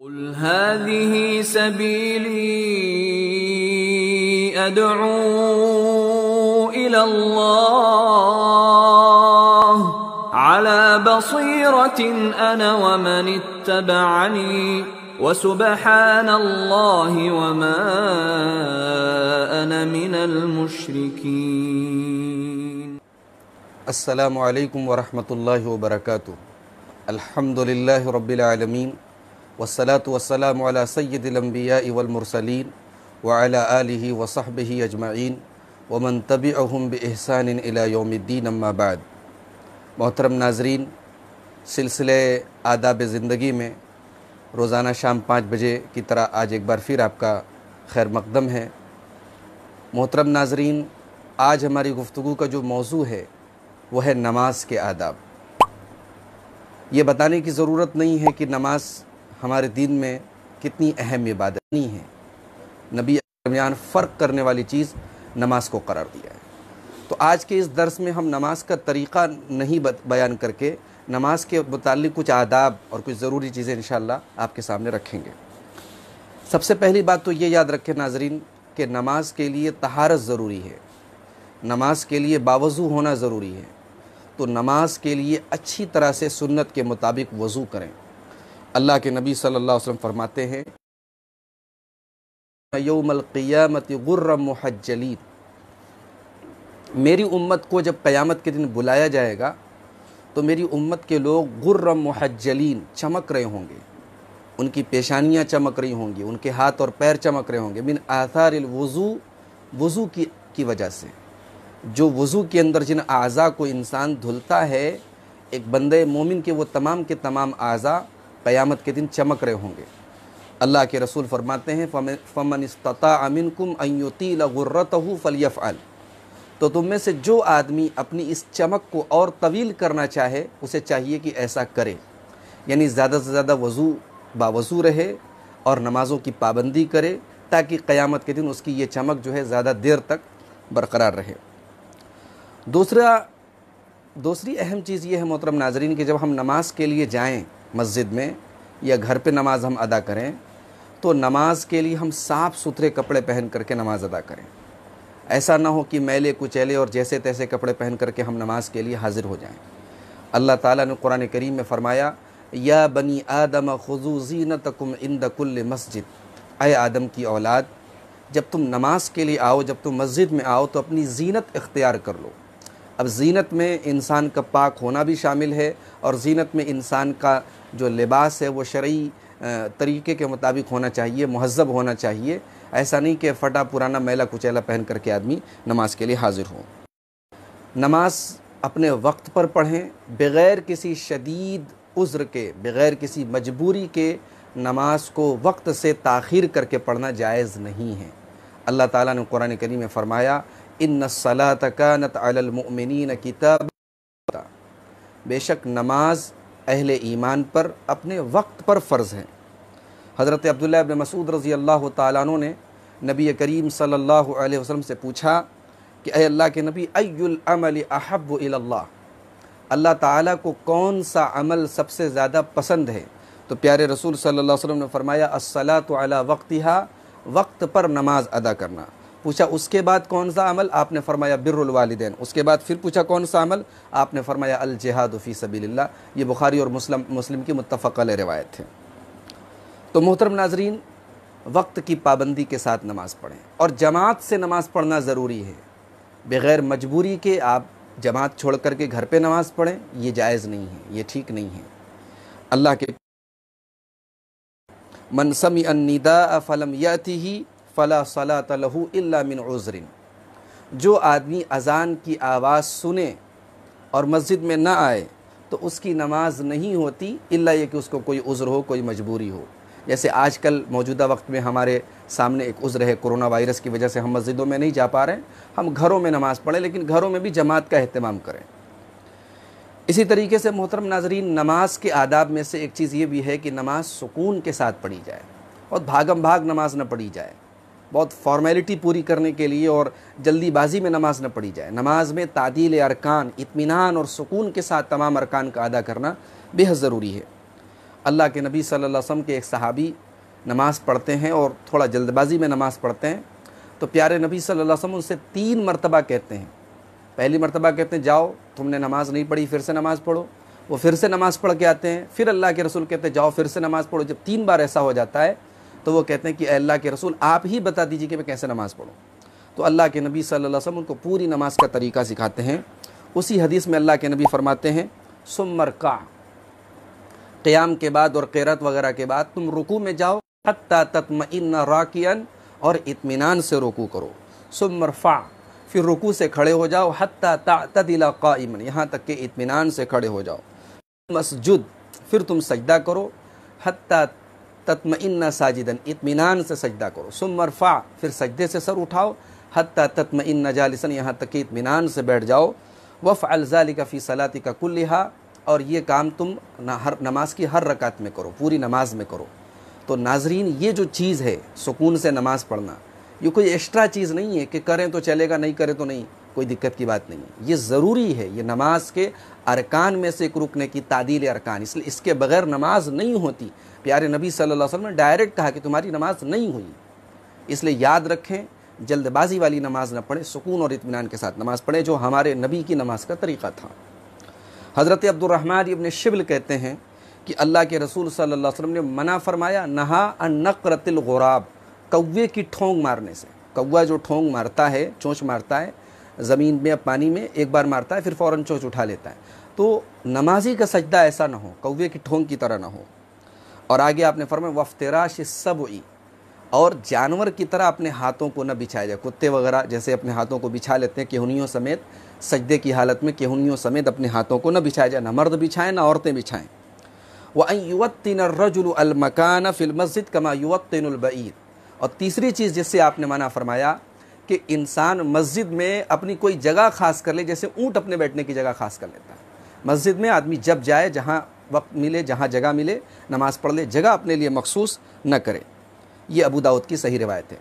قل هذه سبيلي أدعو إلى الله على بصيرة أنا ومن اتبعني وسبحان الله وما أنا من المشركين. السلام علیکم ورحمۃ اللہ وبرکاتہ. الحمد للہ رب العالمین والصلاة والسلام علی سید الانبیاء والمرسلین وعلی آلہ وصحبہ اجمعین ومن تبعہم بإحسان الی یوم الدین. اما بعد. محترم ناظرین، سلسلے آداب زندگی میں روزانہ شام 5 بجے کی طرح آج ایک بار پھر آپ کا خیر مقدم ہے. محترم ناظرین، آج ہماری گفتگو کا جو موضوع ہے وہ ہے نماز کے آداب. یہ بتانے کی ضرورت نہیں ہے کہ نماز ہمارے دین میں کتنی اہم عبادت نہیں ہے. نبی درمیان فرق کرنے والی چیز نماز کو قرار دیا ہے. تو آج کے اس درس میں ہم نماز کا طریقہ نہیں بیان کر کے نماز کے متعلق کچھ آداب اور کچھ ضروری چیزیں انشاءاللہ آپ کے سامنے رکھیں گے. سب سے پہلی بات تو یہ یاد رکھیں ناظرین کہ نماز کے لیے طہارت ضروری ہے، نماز کے لیے باوضو ہونا ضروری ہے. تو نماز کے لیے اچھی طرح سے سنت کے مطابق وضو کریں. اللہ کے نبی صلی اللہ علیہ وسلم فرماتے ہیں یوم القیامت غر محجلین، میری امت کو جب قیامت کے دن بلایا جائے گا تو میری امت کے لوگ غر محجلین چمک رہے ہوں گے، ان کی پیشانیاں چمک رہی ہوں گی، ان کے ہاتھ اور پیر چمک رہے ہوں گے، من آثار الوضو، وضو کی وجہ سے. جو وضو کے اندر جن اعضاء کو انسان دھلتا ہے، ایک بندے مومن کے وہ تمام کے تمام اعضاء قیامت کے دن چمک رہے ہوں گے. اللہ کے رسول فرماتے ہیں فمن استطاع منکم ان یطیل غرته فلیفعل، تو تم میں سے جو آدمی اپنی اس چمک کو اور طویل کرنا چاہے اسے چاہیے کہ ایسا کرے. یعنی زیادہ سے زیادہ باوضو رہے اور نمازوں کی پابندی کرے تاکہ قیامت کے دن اس کی یہ چمک جو ہے زیادہ دیر تک برقرار رہے. دوسری اہم چیز یہ ہے محترم ناظرین کہ جب ہم نماز کے لیے جائیں مسجد میں یا گھر پہ نماز ہم ادا کریں تو نماز کے لیے ہم صاف ستھرے کپڑے پہن کر کے نماز ادا کریں. ایسا نہ ہو کہ میلے کچیلے اور جیسے تیسے کپڑے پہن کر کے ہم نماز کے لیے حاضر ہو جائیں. اللہ تعالیٰ نے قرآن کریم میں فرمایا یا بنی آدم خذوا زینتکم عند کل مسجد، اے آدم کی اولاد جب تم نماز کے لیے آؤ، جب تم مسجد میں آؤ تو اپنی زینت اختیار کر لو. اب زینت میں انسان کا پاک ہونا بھی شامل ہے اور زینت میں انسان کا جو لباس ہے وہ شرعی طریقے کے مطابق ہونا چاہیے، مہذب ہونا چاہیے. ایسا نہیں کہ پھٹا پرانا میلا کچیلا پہن کر کے آدمی نماز کے لیے حاضر ہو. نماز اپنے وقت پر پڑھیں، بغیر کسی شدید عذر کے، بغیر کسی مجبوری کے نماز کو وقت سے تاخیر کر کے پڑھنا جائز نہیں ہے. اللہ تعالیٰ نے قرآن کریم میں فرمایا ان الصلاۃ کانت علی المؤمنین کتابا، بے شک نماز اہل ایمان پر اپنے وقت پر فرض ہے. حضرت عبداللہ ابن مسعود رضی اللہ تعالیٰ عنہ نے نبی کریم صلی اللہ علیہ وسلم سے پوچھا کہ اے اللہ کے نبی ای العمل احب الی اللہ، اللہ تعالیٰ کو کون سا عمل سب سے زیادہ پسند ہے؟ تو پیارے رسول صلی اللہ علیہ وسلم نے فرمایا الصلاۃ علی وقتہا، وقت پر نماز ادا کرنا. پوچھا اس کے بعد کون سا عمل؟ آپ نے فرمایا بر الوالدین. اس کے بعد پھر پوچھا کون سا عمل؟ آپ نے فرمایا الجہاد فی سبیل اللہ. یہ بخاری اور مسلم کی متفق علیہ روایت ہے. تو محترم ناظرین، وقت کی پابندی کے ساتھ نماز پڑھیں اور جماعت سے نماز پڑھنا ضروری ہے. بغیر مجبوری کے آپ جماعت چھوڑ کر کے گھر پہ نماز پڑھیں، یہ جائز نہیں ہے، یہ ٹھیک نہیں ہے. اللہ کے من سمع النداء فلم یأتہ فلا صلاۃ لہ الا من عذر، جو آدمی اذان کی آواز سنے اور مسجد میں نہ آئے تو اس کی نماز نہیں ہوتی الا یہ کہ اس کو کوئی عذر ہو، کوئی مجبوری ہو. جیسے آج کل موجودہ وقت میں ہمارے سامنے ایک عذر ہے، کرونا وائرس کی وجہ سے ہم مسجدوں میں نہیں جا پا رہے ہیں، ہم گھروں میں نماز پڑھیں، لیکن گھروں میں بھی جماعت کا اہتمام کریں. اسی طریقے سے محترم ناظرین، نماز کے آداب میں سے ایک چیز یہ بھی ہے کہ نماز سکون کے ساتھ پڑھی جائے، بہت بھاگم بھاگ نماز نہ پڑھی جائے، بہت فارمیلٹی پوری کرنے کے لیے اور جلدی بازی میں نماز نہ پڑھی جائے. نماز میں تعدیل ارکان، اطمینان اور سکون کے ساتھ تمام ارکان کا ادا کرنا بے حد ضروری ہے. اللہ کے نبی صلی اللہ علیہ وسلم کے ایک صحابی نماز پڑھتے ہیں اور تھوڑا جلد بازی میں نماز پڑھتے ہیں، تو پیارے نبی صلی اللہ علیہ وسلم ان سے 3 مرتبہ کہتے ہیں. پہلی مرتبہ کہتے ہیں جاؤ تم نے نماز نہیں پڑھی، پھر سے نماز پڑھو. وہ پھر سے نماز پڑھ کے آتے ہیں، پھر اللہ کے رسول کہتے ہیں جاؤ پھر سے نماز پڑھو. جب 3 بار ایسا ہو جاتا ہے تو وہ کہتے ہیں کہ اے اللہ کے رسول آپ ہی بتا دیجیے کہ میں کیسے نماز پڑھوں. تو اللہ کے نبی صلی اللہ علیہ وسلم ان کو پوری نماز کا طریقہ سکھاتے ہیں. اسی حدیث میں اللہ کے نبی فرماتے ہیں ثم ارکع، قیام کے بعد اور قرات وغیرہ کے بعد تم رکوع میں جاؤ، حتی تطمئن راکعا، اور اطمینان سے رکوع کرو. ثم ارفع، پھر رکوع سے کھڑے ہو جاؤ، حتی تعتدل قائما، یہاں تک کہ اطمینان سے کھڑے ہو جاؤ. مسجد، پھر تم سجدہ کرو، حتی تطمئن ساجدا، اطمینان سے سجدہ کرو. ثم ارفع، پھر سجدے سے سر اٹھاؤ، حتی تطمئن جالسا، یہاں تک کہ اطمینان سے بیٹھ جاؤ. وفعل ذلک فی صلاتک کلھا، اور یہ کام تم ہر نماز کی ہر رکعت میں کرو، پوری نماز میں کرو. تو ناظرین یہ جو چیز ہے سکون سے نماز پڑھنا، یہ کوئی ایکسٹرا چیز نہیں ہے کہ کریں تو چلے گا نہیں کریں تو نہیں، کوئی دقت کی بات نہیں ہے. یہ ضروری ہے، یہ نماز کے ارکان میں سے ایک رکن کی تعدیل ارکان، اس لیے اس کے بغیر نماز نہیں ہوتی. پیارے نبی صلی اللہ علیہ وسلم نے ڈائریکٹ کہا کہ تمہاری نماز نہیں ہوئی. اس لیے یاد رکھیں، جلد بازی والی نماز نہ پڑھیں، سکون اور اطمینان کے ساتھ نماز پڑھیں، جو ہمارے نبی کی نماز کا طریقہ تھا. حضرت عبد الرحمن ابن شبل کہتے ہیں کہ اللہ کے رسول صلی اللہ علیہ وسلم نے منع فرمایا، نہا ان نقرۃ الغراب، کوے کی ٹھونگ مارنے سے. کوا جو ٹھونگ مارتا ہے، چونچ مارتا ہے زمین میں، پانی میں ایک بار مارتا ہے پھر فوراً چونچ اٹھا لیتا ہے. تو نمازی کا سجدہ ایسا نہ ہو، کوے کی ٹھونگ کی طرح نہ ہو. اور آگے آپ نے فرمایا وفتراش السبع، اور جانور کی طرح اپنے ہاتھوں کو نہ بچھایا جائے. کتے وغیرہ جیسے اپنے ہاتھوں کو بچھا لیتے ہیں کہنیوں سمیت، سجدے کی حالت میں کہنیوں سمیت اپنے ہاتھوں کو نہ بچھایا جائے، نہ مرد بچھائیں نہ عورتیں بچھائیں. وَأَن يُوَطِّنَ الرَّجُلُ الْمَكَانَ فِي الْمَسْجِدِ كَمَا يُوَطِّنُ الْبَعِيرُ. اور تیسری چیز جس سے آپ نے منع فرمایا کہ انسان مسجد میں اپنی کوئی جگہ خاص کر لے، جیسے اونٹ اپنے بیٹھنے کی جگہ خاص کر لیتا ہے. مسجد میں آدمی جب جائے، جہاں وقت ملے، جہاں جگہ ملے نماز پڑھ لے، جگہ اپنے لیے مخصوص نہ کرے. یہ ابو داؤد کی صحیح روایت ہے.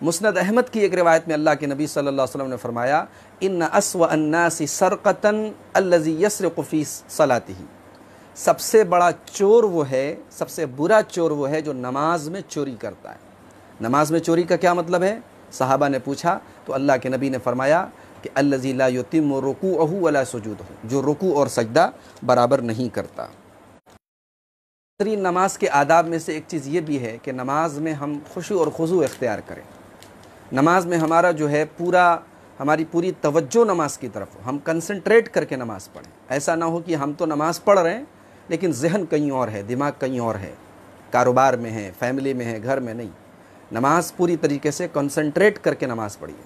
مسند احمد کی ایک روایت میں اللہ کے نبی صلی اللہ علیہ وسلم نے فرمایا ان اسوأ الناس سرقۃ الذی یسرق فی صلاتہ. سب سے بڑا چور وہ ہے، سب سے برا چور وہ ہے جو نماز میں چوری کرتا ہے. نماز میں چوری کا کیا مطلب ہے؟ صحابہ نے پوچھا تو اللہ کے نبی نے فرمایا کہ الذی لا یتم رکوعہ ولا سجودہ، جو رکوع اور سجدہ برابر نہیں کرتا. نماز کے آداب میں سے ایک چیز یہ بھی ہے کہ نماز میں ہم خشوع اور خضوع اختیار کریں. نماز میں ہمارا جو ہے ہماری پوری توجہ نماز کی طرف ہو، ہم کنسنٹریٹ کر کے نماز پڑھیں. ایسا نہ ہو کہ ہم تو نماز پڑھ رہے ہیں لیکن ذہن کہیں اور ہے، دماغ کہیں اور ہے، کاروبار میں ہے، فیملی میں ہے، گھر میں نہیں. نماز پوری طریقے سے کنسنٹریٹ کر کے نماز پڑھیے.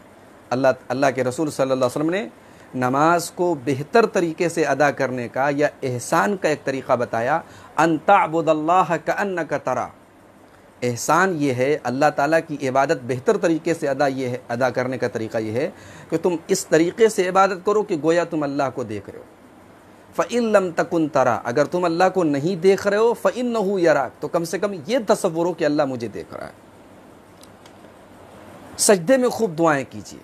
اللہ کے رسول صلی اللہ علیہ وسلم نے نماز کو بہتر طریقے سے ادا کرنے کا یا احسان کا ایک طریقہ بتایا، ان تعبد اللہ کأنک ترا. احسان یہ ہے اللہ تعالیٰ کی عبادت بہتر طریقے سے ادا کرنے کا طریقہ یہ ہے کہ تم اس طریقے سے عبادت کرو کہ گویا تم اللہ کو دیکھ رہے ہو. فَإِن لَمْ تَكُنْ تَرَى، اگر تم اللہ کو نہیں دیکھ رہے ہو فَإِنَّهُ يَرَاكَ، تو کم سے کم یہ تصور ہو کہ اللہ مجھے دیکھ رہا ہے. سجدے میں خوب دعائیں کیجیے.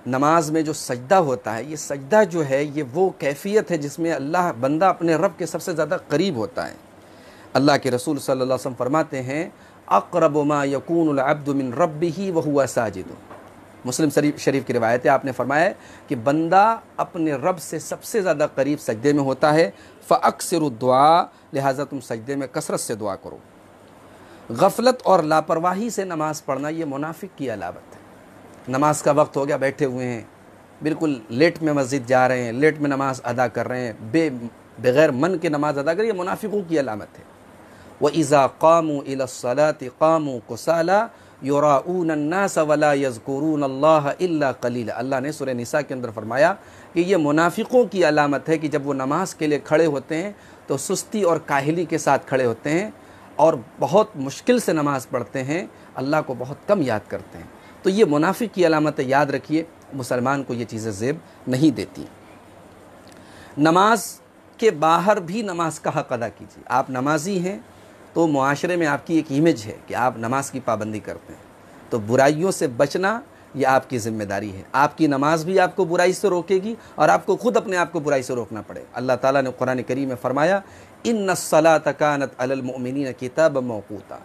نماز میں جو سجدہ ہوتا ہے، یہ سجدہ جو ہے یہ وہ کیفیت ہے جس میں اللہ بندہ اپنے رب کے سب سے زیادہ قریب ہوتا ہے. اللہ کے رسول صلی اللہ علیہ وسلم فرماتے ہیں اقرب ما یکون العبد من ربہ وہو ساجد. مسلم شریف کی روایت ہے، آپ نے فرمایا کہ بندہ اپنے رب سے سب سے زیادہ قریب سجدے میں ہوتا ہے. فاکثر الدعاء، لہٰذا تم سجدے میں کثرت سے دعا کرو. غفلت اور لاپرواہی سے نماز پڑھنا یہ منافق کی علامت ہے. نماز کا وقت ہو گیا، بیٹھے ہوئے ہیں، بالکل لیٹ میں مسجد جا رہے ہیں، لیٹ میں نماز ادا کر رہے ہیں، بغیر من کے نماز ادا کر، یہ منافقوں کی علامت ہے. وَإِذَا قَامُوا إِلَى الصَّلَاةِ قَامُوا كُسَالَىٰ يُرَاءُونَ النَّاسَ وَلَا يَذْكُرُونَ اللَّهَ إِلَّا قَلِيلًا. اللہ نے سورہ نساء کے اندر فرمایا کہ یہ منافقوں کی علامت ہے کہ جب وہ نماز کے لیے کھڑے ہوتے ہیں تو سستی اور کاہلی کے ساتھ کھڑے ہوتے ہیں اور بہت مشکل سے نماز پڑھتے ہیں، اللہ کو بہت کم یاد کرتے ہیں. تو یہ منافق کی علامت ہے، یاد رکھیے. مسلمان کو یہ چیزیں زیب نہیں دیتی. نماز کے باہر بھی نماز کا حق ادا کیجیے. آپ نمازی ہیں تو معاشرے میں آپ کی ایک امیج ہے کہ آپ نماز کی پابندی کرتے ہیں. تو برائیوں سے بچنا، یہ آپ کی ذمہ داری ہے. آپ کی نماز بھی آپ کو برائی سے روکے گی اور آپ کو خود اپنے آپ کو برائی سے روکنا پڑے. اللہ تعالیٰ نے قرآن کریم میں فرمایا ان الصلاۃ کانت علی المؤمنین کتابا موقوتا،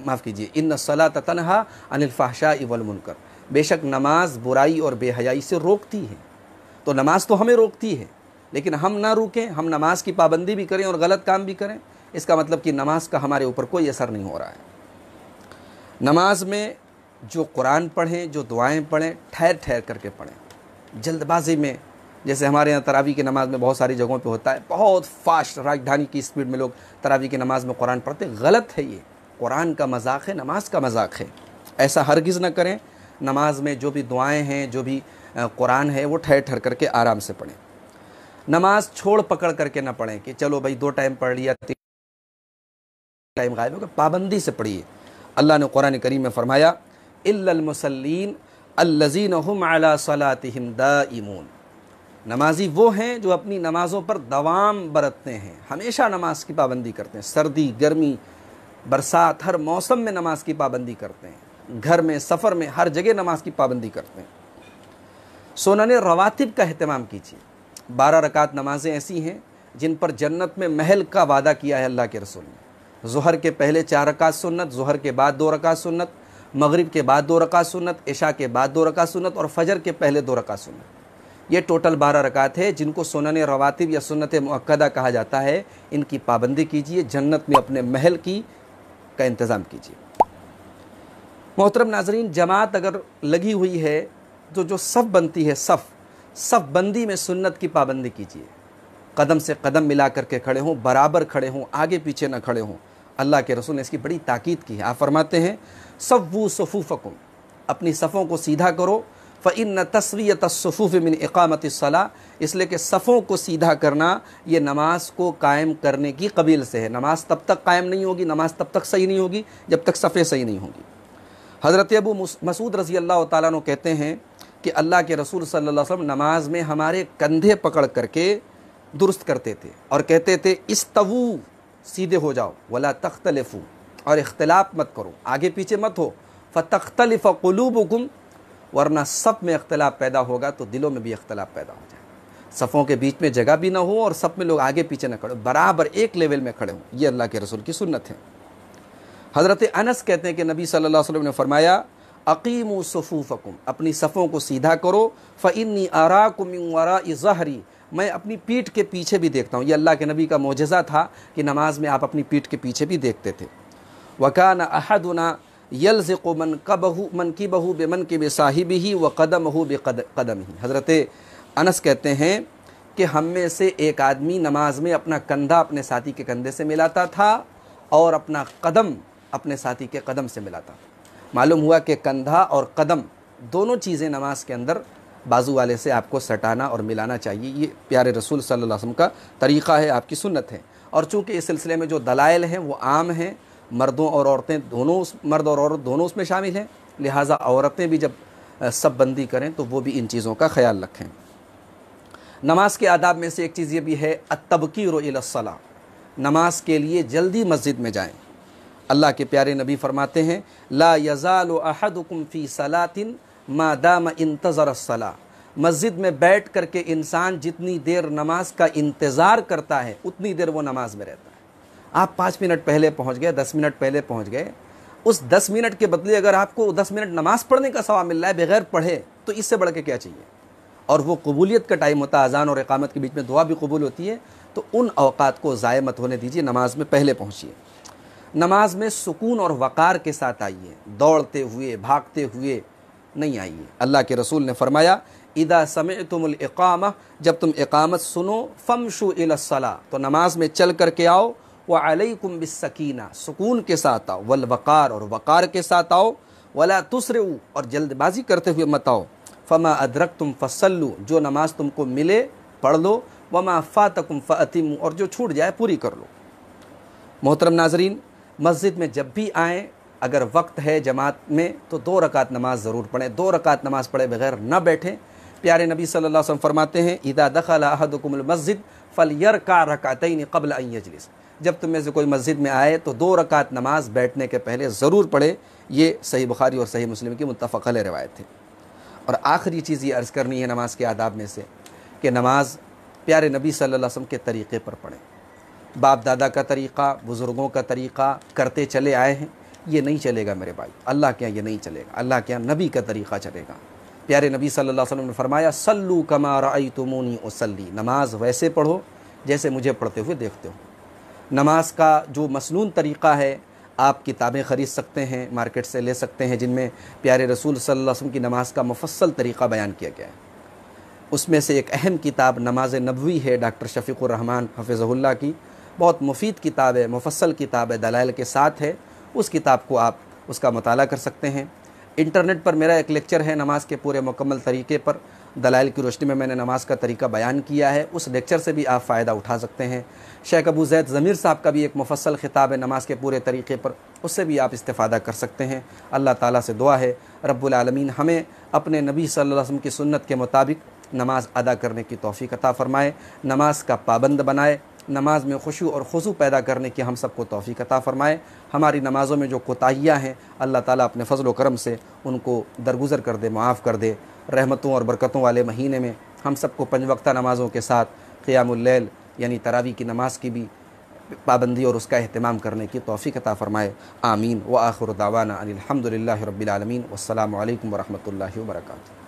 معاف کیجیے، ان الصلاۃ تنہا عن الفحشاء والمنکر، بے شک نماز برائی اور بے حیائی سے روکتی ہے. تو نماز تو ہمیں روکتی ہے، لیکن ہم نہ روکیں، ہم نماز کی پابندی بھی کریں اور غلط کام بھی کریں، اس کا مطلب کہ نماز کا ہمارے اوپر کوئی اثر نہیں ہو رہا ہے. نماز میں جو قرآن پڑھیں، جو دعائیں پڑھیں، ٹھہر ٹھہر کر کے پڑھیں. جلد بازی میں، جیسے ہمارے یہاں تراویح کی نماز میں بہت ساری جگہوں پہ ہوتا ہے، بہت فاسٹ راجدھانی کی اسپیڈ میں لوگ تراویح کی نماز میں قرآن پڑھتے ہیں. غلط ہے یہ. قرآن کا مذاق ہے، نماز کا مذاق ہے. ایسا ہرگز نہ کریں. نماز میں جو بھی دعائیں ہیں، جو بھی قرآن ہے، وہ ٹھہر ٹھہر کر کے آرام سے پڑھیں. نماز چھوڑ پکڑ کر کے نہ پڑھیں کہ چلو بھائی 2 ٹائم پڑھ لیا، 3 ٹائم غائب ہو گیا. پابندی سے پڑھیے. اللہ نے قرآن کریم میں فرمایا الا المصلین الذین هم علی صلاتهم دائمون، نمازی وہ ہیں جو اپنی نمازوں پر دوام برتتے ہیں، ہمیشہ نماز کی پابندی کرتے ہیں. سردی، گرمی، برسات، ہر موسم میں نماز کی پابندی کرتے ہیں. گھر میں، سفر میں، ہر جگہ نماز کی پابندی کرتے ہیں. سنن رواتب کا اہتمام کیجیے. 12 رکعت نمازیں ایسی ہیں جن پر جنت میں محل کا وعدہ کیا ہے اللہ کے رسول نے. ظہر کے پہلے 4 رکعت سنت، ظہر کے بعد 2 رکعت سنت، مغرب کے بعد 2 رکعت سنت، عشاء کے بعد 2 رکعت سنت اور فجر کے پہلے 2 رکعت سنت. یہ ٹوٹل 12 رکعت ہے جن کو سنن رواتب یا سنت مؤکدہ کہا جاتا ہے. ان کی پابندی کیجیے. جنت میں اپنے محل کا انتظام کیجیے. محترم ناظرین، جماعت اگر لگی ہوئی ہے تو جو صف بنتی ہے، صف بندی میں سنت کی پابندی کیجیے. قدم سے قدم ملا کر کے کھڑے ہوں، برابر کھڑے ہوں، آگے پیچھے نہ کھڑے ہوں. اللہ کے رسول نے اس کی بڑی تاکید کی ہے. آپ فرماتے ہیں سووا صفوفکم، اپنی صفوں کو سیدھا کرو. فإن تسویۃ الصفوف من اقامت الصلاۃ، اس لیے کہ صفوں کو سیدھا کرنا یہ نماز کو قائم کرنے کی قبیل سے ہے. نماز تب تک قائم نہیں ہوگی، نماز تب تک صحیح نہیں ہوگی جب تک صفیں صحیح نہیں ہوں گی. حضرت ابو مسعود رضی اللہ تعالیٰ عنہ کہتے ہیں کہ اللہ کے رسول صلی اللہ علیہ وسلم نماز میں ہمارے کندھے پکڑ کر کے درست کرتے تھے اور کہتے تھے استوو، سیدھے ہو جاؤ، ولا تختلفو، اور اختلاف مت کرو، آگے پیچھے مت ہو. فتختلف قلوبکم، ورنہ صف میں اختلاف پیدا ہوگا تو دلوں میں بھی اختلاف پیدا ہو جائے. صفوں کے بیچ میں جگہ بھی نہ ہو اور صف میں لوگ آگے پیچھے نہ کھڑے، برابر ایک لیول میں کھڑے ہوں. یہ اللہ کے رسول کی سنت ہے. حضرت انس کہتے ہیں کہ نبی صلی اللہ علیہ وسلم نے فرمایا اقیموا صفوفکم، اپنی صفوں کو سیدھا کرو. فإنی اراکم من وراء ظہری، میں اپنی پیٹھ کے پیچھے بھی دیکھتا ہوں. یہ اللہ کے نبی کا معجزہ تھا کہ نماز میں آپ اپنی پیٹھ کے پیچھے بھی دیکھتے تھے. وکان احدنا یلزق منکبہ بمنکب صاحبہ وقدمہ بقدمہ. حضرت انس کہتے ہیں کہ ہم میں سے ایک آدمی نماز میں اپنا کندھا اپنے ساتھی کے کندھے سے ملاتا تھا اور اپنا قدم اپنے ساتھی کے قدم سے ملاتا تھا. معلوم ہوا کہ کندھا اور قدم دونوں چیزیں نماز کے اندر بازو والے سے آپ کو سٹانا اور ملانا چاہیے. یہ پیارے رسول صلی اللہ علیہ وسلم کا طریقہ ہے، آپ کی سنت ہے. اور چونکہ اس سلسلے میں جو دلائل ہیں وہ عام ہیں، مردوں اور عورتیں دونوں، مرد اور عورت دونوں اس میں شامل ہیں، لہٰذا عورتیں بھی جب صف بندی کریں تو وہ بھی ان چیزوں کا خیال رکھیں. نماز کے آداب میں سے ایک چیز یہ بھی ہے التبکیر الی الصلاۃ، نماز کے لیے جلدی مسجد میں جائیں. اللہ کے پیارے نبی فرماتے ہیں لا یزال احدکم فی صلاۃ ما دام انتظر الصلاۃ، مسجد میں بیٹھ کر کے انسان جتنی دیر نماز کا انتظار کرتا ہے اتنی دیر وہ نماز میں رہتا ہے. آپ 5 منٹ پہلے پہنچ گئے، 10 منٹ پہلے پہنچ گئے، اس 10 منٹ کے بدلے اگر آپ کو 10 منٹ نماز پڑھنے کا ثواب مل رہا ہے بغیر پڑھے تو اس سے بڑھ کے کیا چاہیے. اور وہ قبولیت کا ٹائم ہوتا ہے، اذان اور اقامت کے بیچ میں دعا بھی قبول ہوتی ہے. تو ان اوقات کو ضائع مت ہونے دیجیے، نماز میں پہلے پہنچیے. نماز میں سکون اور وقار کے ساتھ آئیے، دوڑتے ہوئے بھاگتے ہوئے نہیں آئیے. اللہ کے رسول نے فرمایا اذا سمعتم الاقامہ، جب تم اقامت سنو فامشوا الی الصلاۃ، تو نماز میں چل کر کے آؤ. وعلیکم بالسکینہ، سکون کے ساتھ آؤ. والوقار، اور وقار کے ساتھ آؤ. ولا تسرعوا، اور جلد بازی کرتے ہوئے مت آؤ. فما ادرکتم فصلوا، جو نماز تم کو ملے پڑھ لو. وما فاتکم فاتموا، اور جو چھوٹ جائے پوری کر لو. محترم ناظرین، مسجد میں جب بھی آئیں اگر وقت ہے جماعت میں تو 2 رکعت نماز ضرور پڑھیں. 2 رکعت نماز پڑھے بغیر نہ بیٹھیں. پیارے نبی صلی اللہ علیہ وسلم فرماتے ہیں اذا دخل احدکم المسجد فلیرکع رکعتین قبل ان یجلس، جب تم میں سے کوئی مسجد میں آئے تو 2 رکعت نماز بیٹھنے کے پہلے ضرور پڑھے. یہ صحیح بخاری اور صحیح مسلم کی متفق علیہ روایت ہے. اور آخری چیز یہ عرض کرنی ہے نماز کے آداب میں سے کہ نماز پیارے نبی صلی اللہ علیہ وسلم کے طریقے پر پڑھیں. باپ دادا کا طریقہ، بزرگوں کا طریقہ کرتے چلے آئے ہیں، یہ نہیں چلے گا میرے بھائی. اللہ کے یہاں یہ نہیں چلے گا، اللہ کے یہاں نبی کا طریقہ چلے گا. پیارے نبی صلی اللہ علیہ وسلم نے فرمایا صلو کما رأیتمونی اصلی، نماز ویسے پڑھو جیسے مجھے پڑھتے ہوئے دیکھتے ہو. نماز کا جو مسنون طریقہ ہے، آپ کتابیں خرید سکتے ہیں، مارکیٹ سے لے سکتے ہیں، جن میں پیارے رسول صلی اللہ علیہ وسلم کی نماز کا مفصل طریقہ بیان کیا گیا ہے. اس میں سے ایک اہم کتاب نماز نبوی ہے ڈاکٹر شفیق الرحمان حفظہ اللہ کی، بہت مفید کتاب ہے، مفصل کتاب ہے، دلائل کے ساتھ ہے. اس کتاب کو آپ اس کا مطالعہ کر سکتے ہیں. انٹرنیٹ پر میرا ایک لیکچر ہے نماز کے پورے مکمل طریقے پر، دلائل کی روشنی میں نے نماز کا طریقہ بیان کیا ہے. اس لیکچر سے بھی آپ فائدہ اٹھا سکتے ہیں. شیخ ابو زید ضمیر صاحب کا بھی ایک مفصل خطاب ہے نماز کے پورے طریقے پر، اس سے بھی آپ استفادہ کر سکتے ہیں. اللہ تعالیٰ سے دعا ہے رب العالمین ہمیں اپنے نبی صلی اللہ علیہ وسلم کی سنت کے مطابق نماز ادا کرنے کی توفیق عطا فرمائے، نماز کا پابند بنائے، نماز میں خشوع اور خضوع پیدا کرنے کی ہم سب کو توفیق عطا فرمائے. ہماری نمازوں میں جو کوتاہیاں ہیں اللہ تعالیٰ اپنے فضل و کرم سے ان کو درگزر کر دے، معاف کر دے. رحمتوں اور برکتوں والے مہینے میں ہم سب کو 5 وقتہ نمازوں کے ساتھ قیام اللیل یعنی تراویح کی نماز کی بھی پابندی اور اس کا اہتمام کرنے کی توفیق عطا فرمائے. آمین. وآخر دعوانا ان الحمد للہ رب العالمین. والسلام علیکم ورحمۃ اللہ وبرکاتہ.